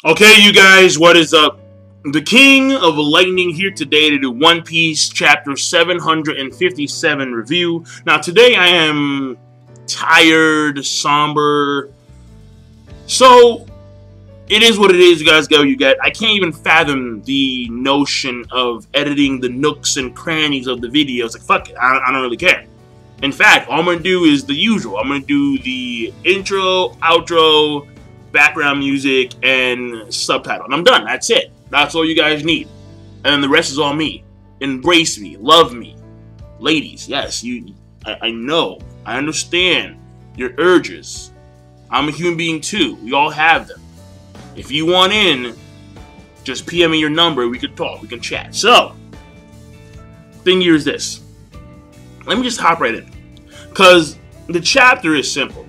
Okay, you guys, what is up? The King of Lightning here today to do One Piece Chapter 757 review. Now, today I am tired, somber. So, it is what it is, you guys. Go, you get. I can't even fathom the notion of editing the nooks and crannies of the videos. Like, fuck it, I don't really care. In fact, all I'm going to do is the usual. I'm going to do the intro, outro, background music, and subtitle. And I'm done. That's it. That's all you guys need. And the rest is all me. Embrace me. Love me. Ladies, yes, I know. I understand your urges. I'm a human being too. We all have them. If you want in, just PM me your number. We can talk. We can chat. So, thing here is this. Let me just hop right in. Because the chapter is simple.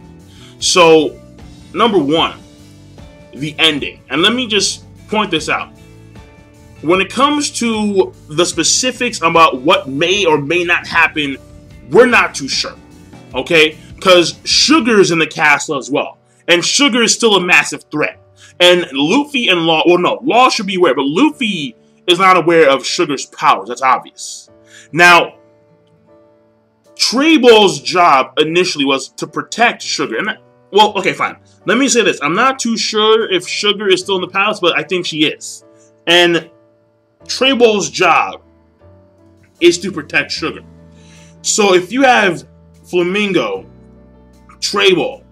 So, number one, the ending. And let me just point this out. When it comes to the specifics about what may or may not happen, we're not too sure. Okay? Because Sugar's in the castle as well. And Sugar is still a massive threat. And Luffy and Law, well no, Law should be aware, but Luffy is not aware of Sugar's powers. That's obvious. Now, Treyball's job initially was to protect Sugar. And well, okay, fine. Let me say this. I'm not too sure if Sugar is still in the palace, but I think she is. And Treyball's job is to protect Sugar. So if you have Flamingo, Treyball,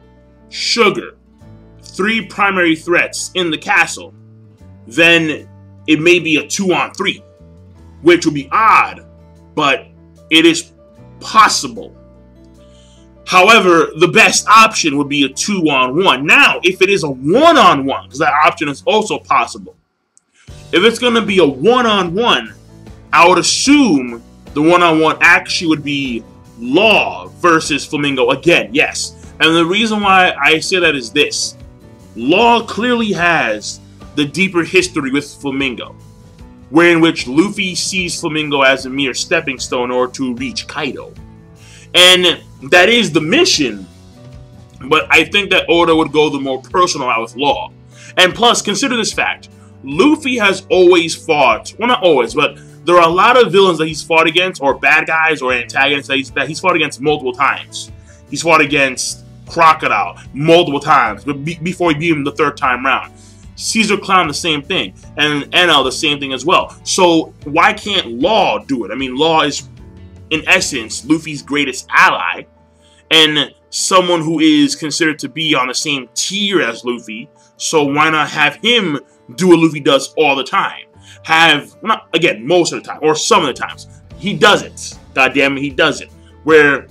Sugar, three primary threats in the castle, then it may be a 2-on-3, which would be odd, but it is possible. However, the best option would be a 2-on-1. Now, if it is a 1-on-1, because that option is also possible. If it's going to be a 1-on-1, I would assume the 1-on-1 actually would be Law versus Flamingo again, yes. And the reason why I say that is this. Law clearly has the deeper history with Flamingo, wherein which Luffy sees Flamingo as a mere stepping stone in order to reach Kaido. And that is the mission, but I think that Oda would go the more personal route with Law. And plus, consider this fact. Luffy has always fought, well not always, but there are a lot of villains that he's fought against, or bad guys, or antagonists that he's fought against multiple times. He's fought against Crocodile multiple times, but before he beat him the third time round. Caesar Clown, the same thing. And NL, the same thing as well. So, why can't Law do it? I mean, Law is, in essence, Luffy's greatest ally, and someone who is considered to be on the same tier as Luffy, so why not have him do what Luffy does all the time? Have, well, not, again, most of the time, or some of the times. He does it. God damn it, he does it. Where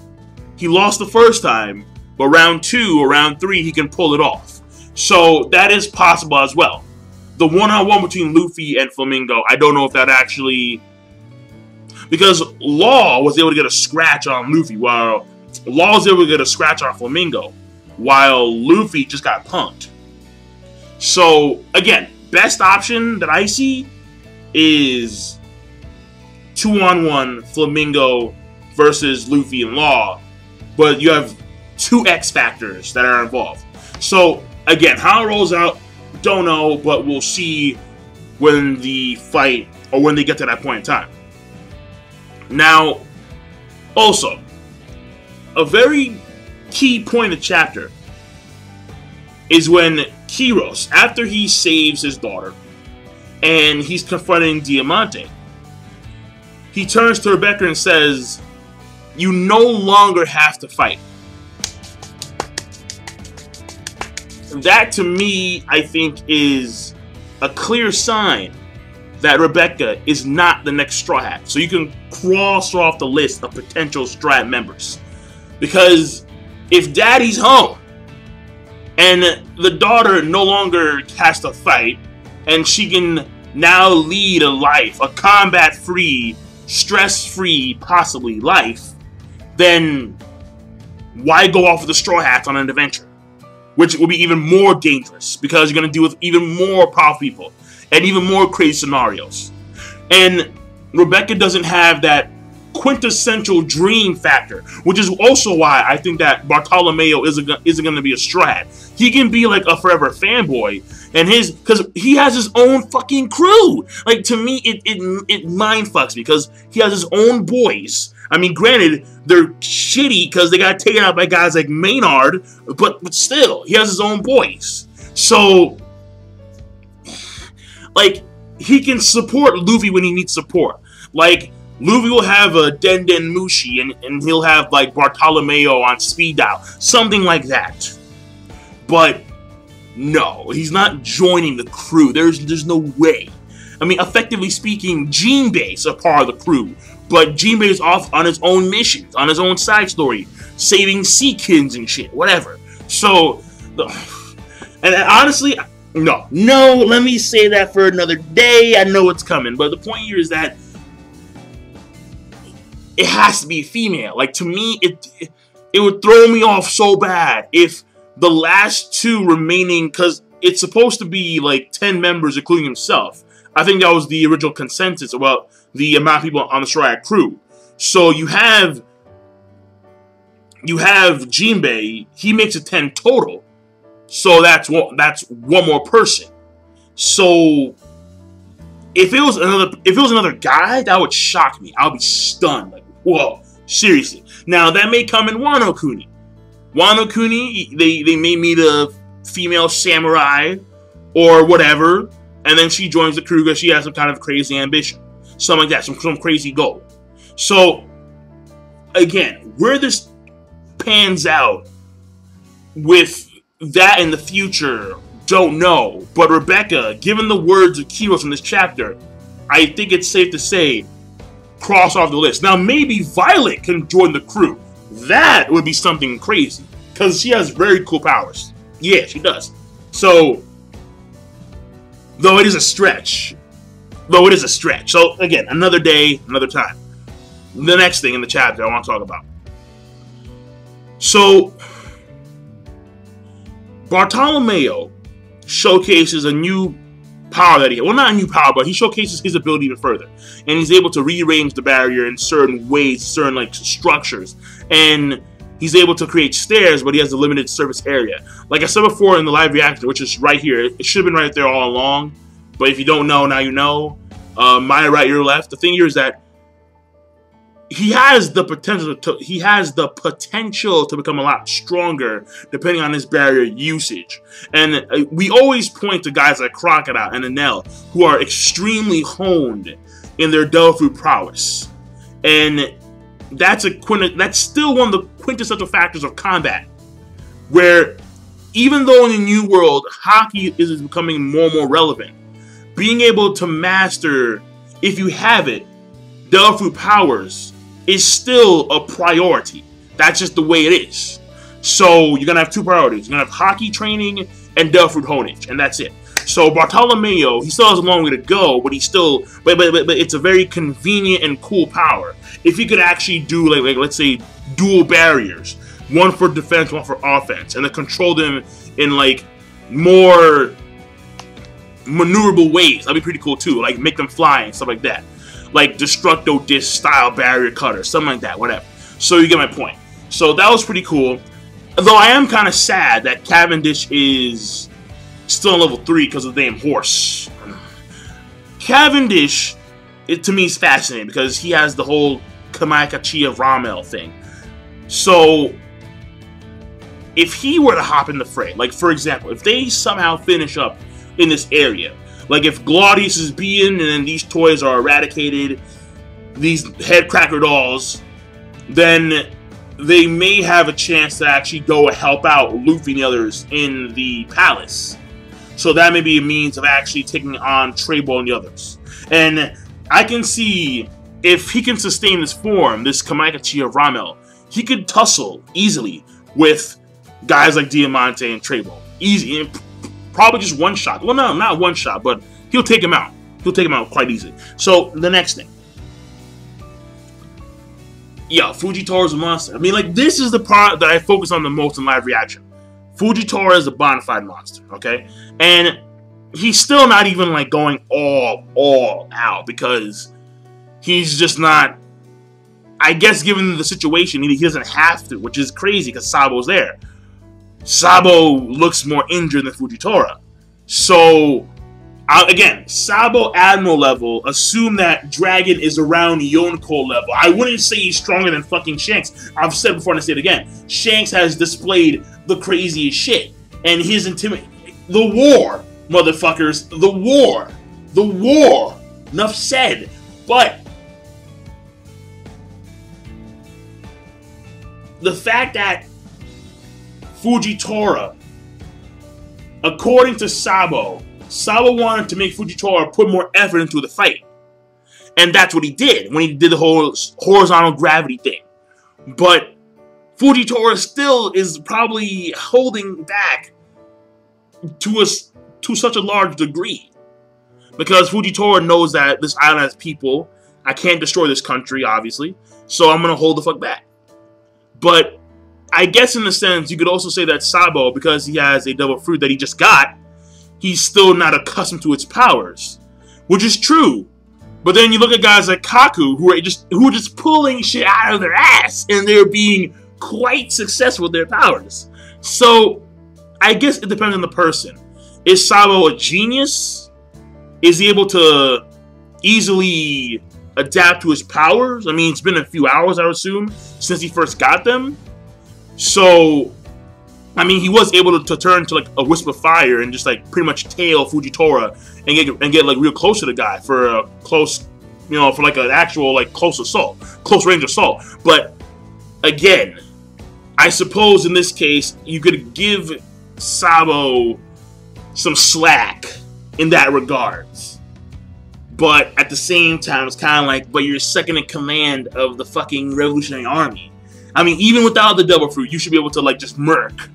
he lost the first time, but round 2 or round 3, he can pull it off. So that is possible as well. The 1-on-1 between Luffy and Flamingo, I don't know if that actually... Because Law was able to get a scratch on Luffy, while Law was able to get a scratch on Flamingo, while Luffy just got punked. So, again, best option that I see is 2-on-1 Flamingo versus Luffy and Law, but you have 2 X factors that are involved. So, again, how it rolls out, don't know, but we'll see when the fight, or when they get to that point in time. Now, also, a very key point of the chapter is when Kiros, after he saves his daughter, and he's confronting Diamante, he turns to Rebecca and says, "You no longer have to fight." That, to me, I think is a clear sign that Rebecca is not the next Straw Hat. So you can cross off the list of potential Straw Hat members. Because if Daddy's home, and the daughter no longer has to fight, and she can now lead a life, a combat-free, stress-free, possibly, life, then why go off with the Straw Hats on an adventure? Which will be even more dangerous, because you're going to deal with even more powerful people, and even more crazy scenarios. And Rebecca doesn't have that quintessential dream factor, which is also why I think that Bartolomeo isn't going to be a strat. He can be like a forever fanboy, and because he has his own fucking crew. Like, to me, it mind fucks me because he has his own boys. I mean, granted, they're shitty because they got taken out by guys like Maynard, but still, he has his own boys. So, like, he can support Luffy when he needs support. Like, Luffy will have a Den Mushi, and he'll have, like, Bartolomeo on speed dial. Something like that. But, no, he's not joining the crew. There's no way. I mean, effectively speaking, Jinbei's a part of the crew. But Jinbei's off on his own missions, on his own side story. Saving Seekins and shit, whatever. So, and honestly, no, let me say that for another day. I know it's coming. But the point here is that it has to be female. Like, to me, it would throw me off so bad if the last two remaining, because it's supposed to be like 10 members, including himself. I think that was the original consensus about the amount of people on the Straw Hat crew. So you have Jinbei. He makes it 10 total. So that's one more person. So if it was another guy, that would shock me. I would be stunned. Like, whoa, seriously. Now that may come in Wano Kuni. Wano Kuni, they may meet a female samurai or whatever, and then she joins the crew because she has some kind of crazy ambition, something like that, some crazy goal. So again, where this pans out with that in the future, don't know. But Rebecca, given the words of Kiros in this chapter, I think it's safe to say, cross off the list. Now, maybe Violet can join the crew. That would be something crazy, because she has very cool powers. Yeah, she does. So, though it is a stretch. So, again, another day, another time. The next thing in the chapter I want to talk about. So, Bartolomeo showcases a new power that he... Well, not a new power, but he showcases his ability even further. And he's able to rearrange the barrier in certain ways, certain, like, structures. And he's able to create stairs, but he has a limited surface area. Like I said before in the live reaction, which is right here. It should have been right there all along. But if you don't know, now you know. My right, your left. The thing here is that he has the potential to become a lot stronger depending on his barrier usage. And we always point to guys like Crocodile and Enel who are extremely honed in their devil fruit prowess. And that's still one of the quintessential factors of combat, where even though in the new world hockey is becoming more and more relevant, being able to master, if you have it, devil fruit powers is still a priority. That's just the way it is. So you're gonna have two priorities. You're gonna have hockey training and devil fruit honage, and that's it. So Bartolomeo, he still has a long way to go, but but it's a very convenient and cool power. If he could actually do like let's say dual barriers, one for defense, one for offense, and then control them in like more maneuverable ways, that'd be pretty cool too. Like make them fly and stuff like that. Like Destructo Disc style barrier cutter, something like that, whatever. So you get my point. So that was pretty cool. Though I am kind of sad that Cavendish is still on level 3 because of the damn horse. Cavendish, to me, is fascinating because he has the whole Kamaikachi of Ramel thing. So if he were to hop in the fray, like for example, if they somehow finish up in this area, like if Gladius is beaten and then these toys are eradicated, these head cracker dolls, then they may have a chance to actually go help out Luffy and the others in the palace. So that may be a means of actually taking on Trebo and the others. And I can see if he can sustain this form, this Kamaikachi of Ramel, he could tussle easily with guys like Diamante and Trebo. Easy. Probably just one shot. Well, no, not one shot, but he'll take him out. He'll take him out quite easily. So, the next thing. Yeah, Fujitora is a monster. I mean, like, this is the part that I focus on the most in live reaction. Fujitora is a bona fide monster, okay? And he's still not even, like, going all out because he's just not I guess given the situation, he doesn't have to, which is crazy because Sabo's there. Sabo looks more injured than Fujitora. So, again, Sabo Admiral level, assume that Dragon is around Yonko level. I wouldn't say he's stronger than fucking Shanks. I've said before and I say it again. Shanks has displayed the craziest shit. And his the war, motherfuckers. The war. The war. Enough said. But the fact that Fujitora, according to Sabo wanted to make Fujitora put more effort into the fight. And that's what he did when he did the whole horizontal gravity thing. But Fujitora still is probably holding back to such a large degree. Because Fujitora knows that this island has people. I can't destroy this country, obviously. So I'm going to hold the fuck back. But I guess in a sense, you could also say that Sabo, because he has a double fruit that he just got, he's still not accustomed to its powers. Which is true. But then you look at guys like Kaku, who are just pulling shit out of their ass, and they're being quite successful with their powers. So, I guess it depends on the person. Is Sabo a genius? Is he able to easily adapt to his powers? I mean, it's been a few hours, I would assume, since he first got them. So, I mean, he was able to turn to like a wisp of fire and just like pretty much tail Fujitora and get like real close to the guy for a close, you know, for like an actual like close range assault. But again, I suppose in this case you could give Sabo some slack in that regards. But at the same time, it's kind of like, but you're second in command of the fucking Revolutionary Army. I mean, even without the double fruit, you should be able to like just murk.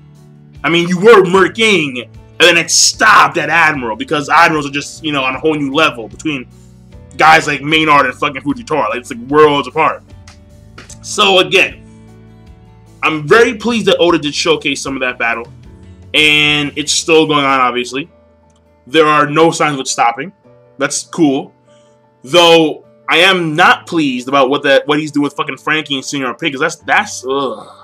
I mean, you were murking, and then it stopped at Admiral, because Admirals are just, you know, on a whole new level between guys like Maynard and fucking Fujitora. Like, it's like worlds apart. So again, I'm very pleased that Oda did showcase some of that battle, and it's still going on, obviously. There are no signs of it stopping. That's cool. Though I am not pleased about what he's doing with fucking Frankie and Senior Pig, because that's ugh.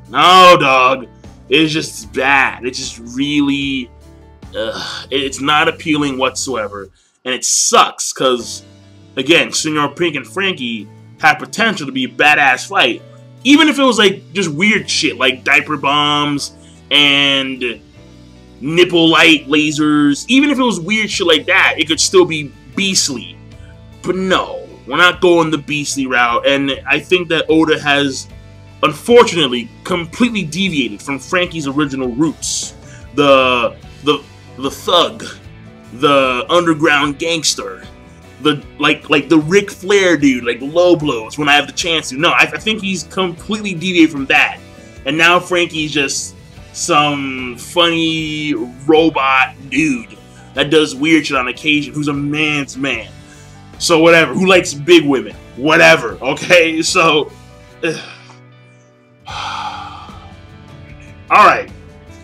No, dog. It's just bad. It's just really, it's not appealing whatsoever, and it sucks because, again, Senior Pink and Frankie have potential to be a badass fight. Even if it was like just weird shit like diaper bombs and nipple light lasers, even if it was weird shit like that, it could still be beastly. But no, we're not going the beastly route, and I think that Oda has, unfortunately, completely deviated from Frankie's original roots. The thug, the underground gangster, the like the Ric Flair dude, like low blows when I have the chance to. No, I think he's completely deviated from that. And now Frankie's just some funny robot dude that does weird shit on occasion, who's a man's man. So whatever, who likes big women, whatever, okay? So, alright,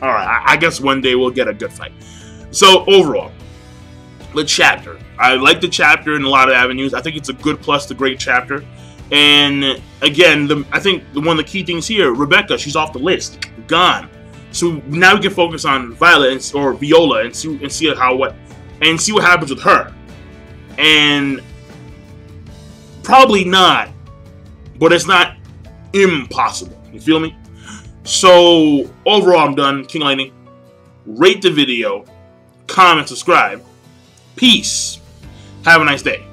I guess one day we'll get a good fight. So overall, the chapter. I like the chapter in a lot of avenues. I think it's a good plus to great chapter. And again, I think one of the key things here, Rebecca, she's off the list, gone. So now we can focus on Violet or Viola and see what happens with her. And probably not, but it's not impossible. You feel me? So overall, I'm done. King Lightning, rate the video, comment, subscribe. Peace. Have a nice day.